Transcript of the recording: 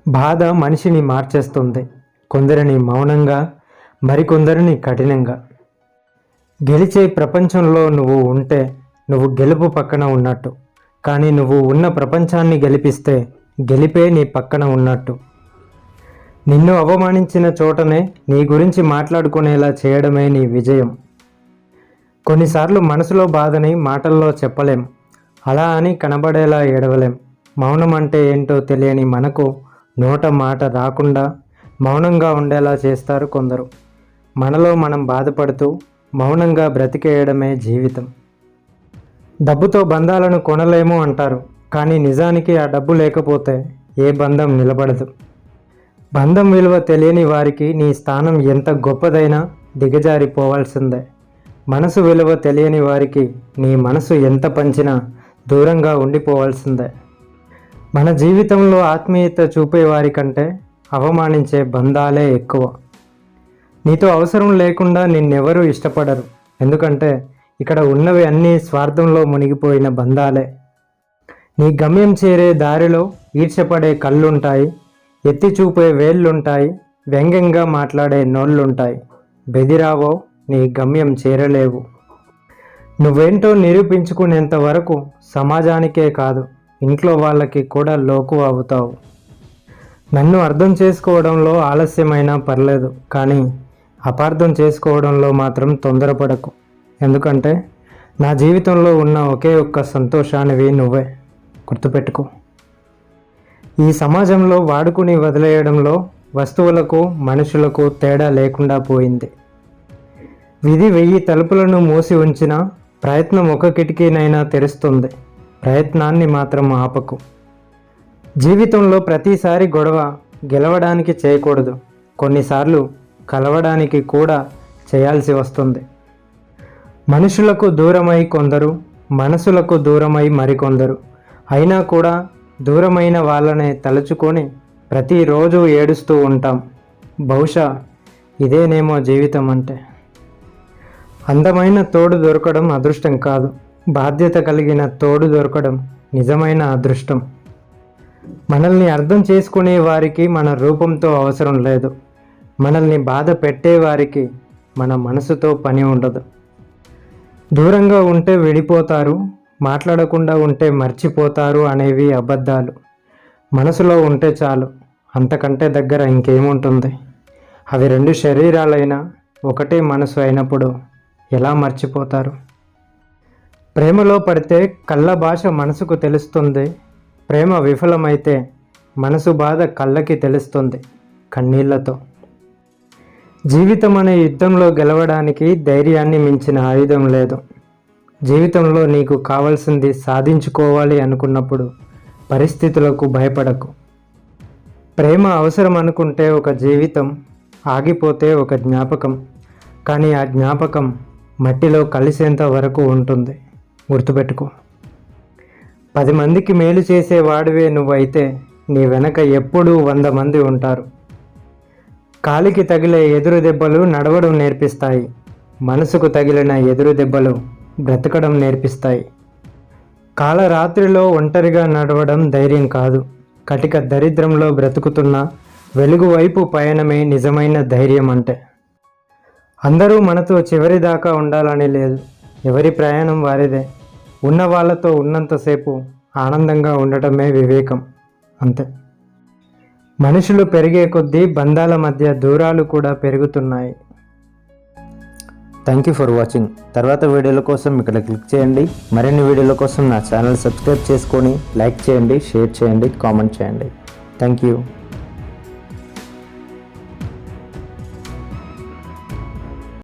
బాధ మనిషిని మార్చేస్తుంది. కొందరిని మౌనంగా, మరికొందరిని కఠినంగా. గెలిచే ప్రపంచంలో నువ్వు ఉంటే నువ్వు గెలుపు పక్కన ఉన్నట్టు, కానీ నువ్వు ఉన్న ప్రపంచాన్ని గెలిపిస్తే గెలిపే నీ పక్కన ఉన్నట్టు. నిన్ను అవమానించిన చోటనే నీ గురించి మాట్లాడుకునేలా చేయడమే నీ విజయం. కొన్నిసార్లు మనసులో బాధని మాటల్లో చెప్పలేం, అలా అని కనబడేలా ఏడవలేం. మౌనం అంటే ఏంటో తెలియని మనకు నోట మాట రాకుండా మౌనంగా ఉండేలా చేస్తారు కొందరు. మనలో మనం బాధపడుతూ మౌనంగా బ్రతికేయడమే జీవితం. డబ్బుతో బంధాలను కొనలేము అంటారు, కానీ నిజానికి ఆ డబ్బు లేకపోతే ఏ బంధం నిలబడదు. బంధం విలువ తెలియని వారికి నీ స్థానం ఎంత గొప్పదైనా దిగజారిపోవాల్సిందే. మనసు విలువ తెలియని వారికి నీ మనసు ఎంత పంచినా దూరంగా ఉండిపోవాల్సిందే. మన జీవితంలో ఆత్మీయత చూపే వారి కంటే అవమానించే బంధాలే ఎక్కువ. నీతో అవసరం లేకుండా నిన్నెవరూ ఇష్టపడరు, ఎందుకంటే ఇక్కడ ఉన్నవి అన్నీ స్వార్థంలో మునిగిపోయిన బంధాలే. నీ గమ్యం చేరే దారిలో ఈర్ష్యపడే కళ్ళుంటాయి, ఎత్తి చూపే వేళ్ళుంటాయి, వ్యంగ్యంగా మాట్లాడే నోళ్ళుంటాయి. బెదిరావో నీ గమ్యం చేరలేవు. నువ్వేంటో నిరూపించుకునేంత వరకు సమాజానికే కాదు, ఇంట్లో వాళ్ళకి కూడా లోకు అవుతావు. నన్ను అర్థం చేసుకోవడంలో ఆలస్యమైనా పర్లేదు, కానీ అపార్థం చేసుకోవడంలో మాత్రం తొందరపడకు. ఎందుకంటే నా జీవితంలో ఉన్న ఒకే ఒక్క సంతోషానివి నువ్వే. గుర్తుపెట్టుకో. ఈ సమాజంలో వాడుకుని వదిలేయడంలో వస్తువులకు మనుషులకు తేడా లేకుండా పోయింది. విధి 1000 తలుపులను మూసి ఉంచిన ప్రయత్నం ఒక కిటికీనైనా తెరుస్తుంది. ప్రయత్నాన్ని మాత్రం ఆపకు. జీవితంలో ప్రతిసారి గొడవ గెలవడానికి చేయకూడదు, కొన్నిసార్లు కలవడానికి కూడా చేయాల్సి వస్తుంది. మనుషులకు దూరమై కొందరు, మనసులకు దూరమై మరికొందరు. అయినా కూడా దూరమైన వాళ్ళనే తలుచుకొని ప్రతిరోజు ఏడుస్తూ ఉంటాం. బహుశా ఇదేనేమో జీవితం అంటే. అందమైన తోడు దొరకడం అదృష్టం కాదు, బాధ్యత కలిగిన తోడు దొరకడం నిజమైన అదృష్టం. మనల్ని అర్థం చేసుకునే వారికి మన రూపంతో అవసరం లేదు. మనల్ని బాధ పెట్టేవారికి మన మనసుతో పని ఉండదు. దూరంగా ఉంటే విడిపోతారు, మాట్లాడకుండా ఉంటే మర్చిపోతారు అనేవి అబద్ధాలు. మనసులో ఉంటే చాలు, అంతకంటే దగ్గర ఇంకేముంటుంది. అవి 2 శరీరాలైనా ఒకటే మనసు అయినప్పుడు ఎలా మర్చిపోతారు? ప్రేమలో పడితే కళ్ళ భాష మనసుకు తెలుస్తుంది. ప్రేమ విఫలమైతే మనసు బాధ కళ్ళకి తెలుస్తుంది కన్నీళ్లతో. జీవితం అనే యుద్ధంలో గెలవడానికి ధైర్యాన్ని మించిన ఆయుధం లేదు. జీవితంలో నీకు కావాల్సింది సాధించుకోవాలి అనుకున్నప్పుడు పరిస్థితులకు భయపడకు. ప్రేమ అవసరం అనుకుంటే ఒక జీవితం, ఆగిపోతే ఒక జ్ఞాపకం. కానీ ఆ జ్ఞాపకం మట్టిలో కలిసేంత వరకు ఉంటుంది. గుర్తుపెట్టుకో. 10 మందికి మేలు చేసేవాడివే నువ్వైతే నీ వెనక ఎప్పుడూ 100 మంది ఉంటారు. కాలికి తగిలే ఎదురు దెబ్బలు నడవడం నేర్పిస్తాయి, మనసుకు తగిలిన ఎదురు దెబ్బలు బ్రతకడం నేర్పిస్తాయి. కాలరాత్రిలో ఒంటరిగా నడవడం ధైర్యం కాదు, కటిక దరిద్రంలో బ్రతుకుతున్న వెలుగు వైపు పయనమే నిజమైన ధైర్యం అంటే. అందరూ మనతో చివరిదాకా ఉండాలని లేదు, ఎవరి ప్రయాణం వారిదే. ఉన్న వాళ్ళతో ఉన్నంతసేపు ఆనందంగా ఉండటమే వివేకం, అంతే. మనుషులు పెరిగే కొద్దీ బంధాల మధ్య దూరాలు కూడా పెరుగుతున్నాయి. Thank you for watching. తర్వాత వీడియోల కోసం ఇక్కడ క్లిక్ చేయండి. మరిన్ని వీడియోల కోసం నా ఛానల్ సబ్స్క్రైబ్ చేసుకొని లైక్ చేయండి, షేర్ చేయండి, కామెంట్ చేయండి. Thank you.